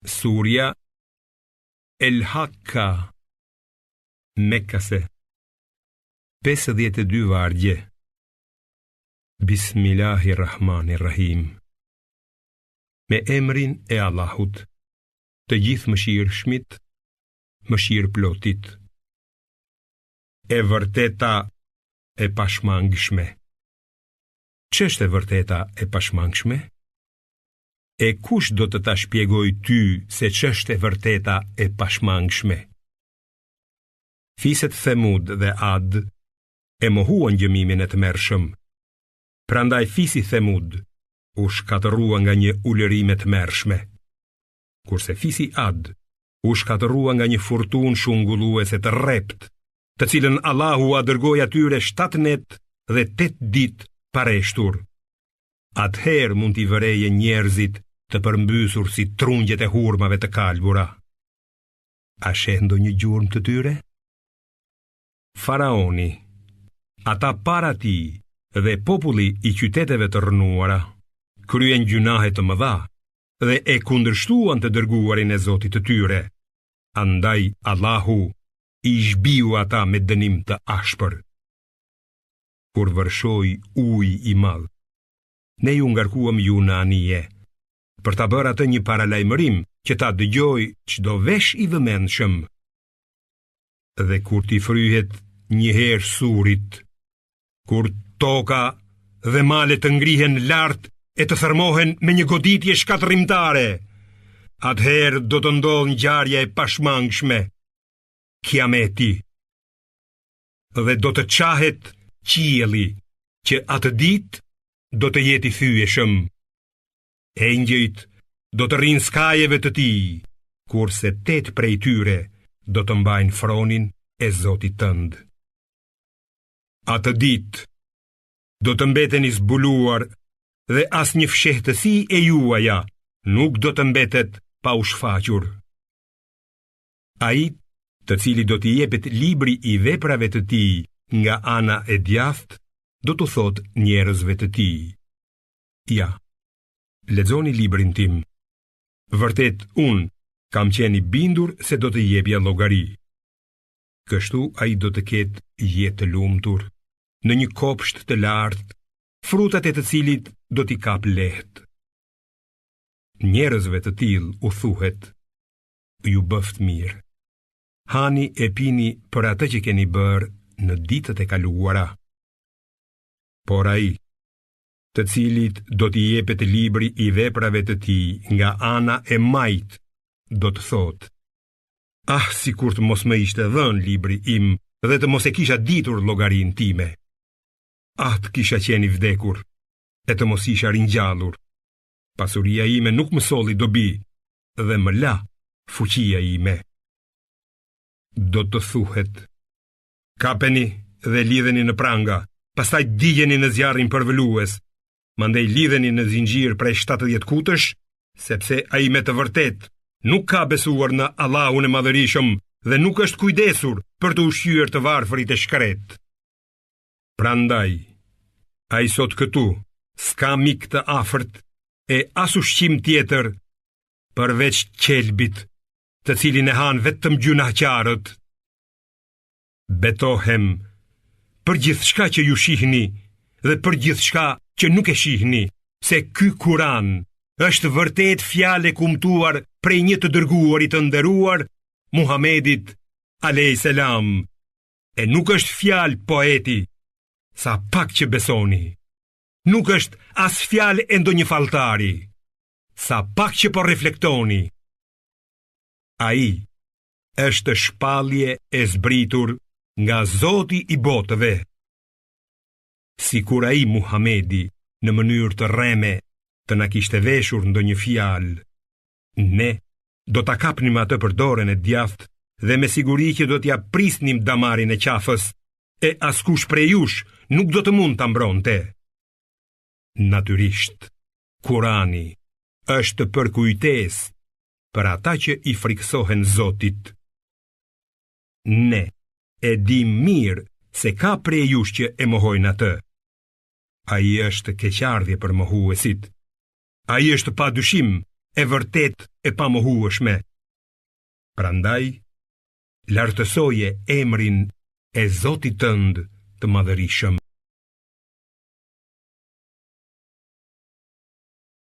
Surja El Hakka, Mekkase, 52 vargje. Bismillahirrahmanirrahim. Me emrin e Allahut, të gjithë mëshirshmit, mëshirëplotit. E vërteta e pashmangshme. Ç'është e vërteta e pashmangshme? E kush do të ta shpjegoj ty se ç'është e vërteta e pashmangshme? Fiset Themud dhe Ad e mohuan gjëmimin e tmerrshëm. Prandaj fisi Themud u shkatërrua nga një ulërim e tmerrshme, kurse fisi Ad u shkatërrua nga një furtunë shungulluese të rrept, të cilën Allahu a dërgoi atyre 7 net dhe 8 ditë pareshtur. Atëherë mund t'i vëreje njerëzit të përmbysur si trungjet e hurmave të kalbura. A sheh ndonjë gjurmë të tyre? Faraoni, ata para tij dhe populli i qyteteve të rënuara kryen gjunahe të mëdha dhe e kundërshtuan të dërguarin e Zotit të tyre. Andaj Allahu i zhbiu ata me dënim të ashpër. Kur vërshoi uji i madh, ne ju ngarkuam ju në anije, për ta bërë atë një paralajmërim që ta dëgjoj çdo vesh i vëmendshëm. Dhe kur t'i fryhet një herë surit, kur toka dhe malet të ngrihen lart e të thërmohen me një goditje shkatërimtare, atëherë do të ndodhë ngjarja e pashmangshme, Kiameti. Dhe do të qahet qielli, që atë ditë do të jeti thyeshëm. Engjëjt do të rrinë skajeve të tij, kurse 8 prej tyre do të mbajnë fronin e Zotit tënd. Atë ditë do të mbeteni zbuluar dhe asnjë fshehtësi e juaja nuk do të mbetet pa u shfaqur. Ai, të cili do t'i jepet libri i veprave të tij nga ana e djathtë, do të thot njerëzve të tij: ja, lexoni librin tim. Vërtet unë kam qenë i bindur se do të jepja llogari. Kështu ai do të ketë jetë të lumtur në një kopsht të lartë, frutat e të cilit do t'i kap lehtë. Njerëzve të tillë u thuhet: ju bëft mirë. Hani e pini për atë që keni bërë në ditët e kaluara. Por ai, të cilit do t'i jepet libri i veprave të tij nga ana e majtë, do të thotë: ah, sikur të mos më ishte dhënë libri im dhe të mos e kisha ditur llogarinë time. Ah, të kisha qenë i vdekur e të mos isha ringjallur. Pasuria ime nuk më solli dobi dhe më la fuqia ime. Do të thuhet: kapeni dhe lidheni në pranga, pastaj digjeni në zjarrin përvëlues, mandej lidheni në zinxhir prej 70 kutësh, sepse ai me të vërtet nuk ka besuar në Allahun e Madhërisëm dhe nuk është kujdesur për të ushqyer të varfërit e shkret. Prandaj, ai sot këtu s'ka mik të afërt e as ushqim tjetër përveç qelbit, të cilin e han vetëm gjunaqtarët. Betohem për gjithçka që ju shihni dhe për gjithçka që nuk e shihni, se ky Kur'an është vërtet fjalë e kumtuar prej një të dërguarit të nderuar, Muhamedit alayhis salam, e nuk është fjalë poeti, sa pak që besoni. Nuk është as fjalë e ndonjë falltari, sa pak që po reflektoni. Ai është shpallje e zbritur nga Zoti i botëve. Sikur ai Muhamedi në mënyrë të rreme të na kishte veshur ndonjë fjalë, ne do ta kapnim atë për dorën e djathtë dhe me siguri që do t'ja prisnim damarin e qafës, e askush prej jush nuk do të mund ta mbronte. Natyrisht, Kurani është për kujtesë për ata që i friksohen Zotit. Ne e dim mirë se ka prej jush që e mohojnë atë. Ai është keqardhje për mohuesit. Ai është pa dyshim e vërtet e pamohueshme. Prandaj, lartësoje emrin e Zotit tënd të madhërisëm.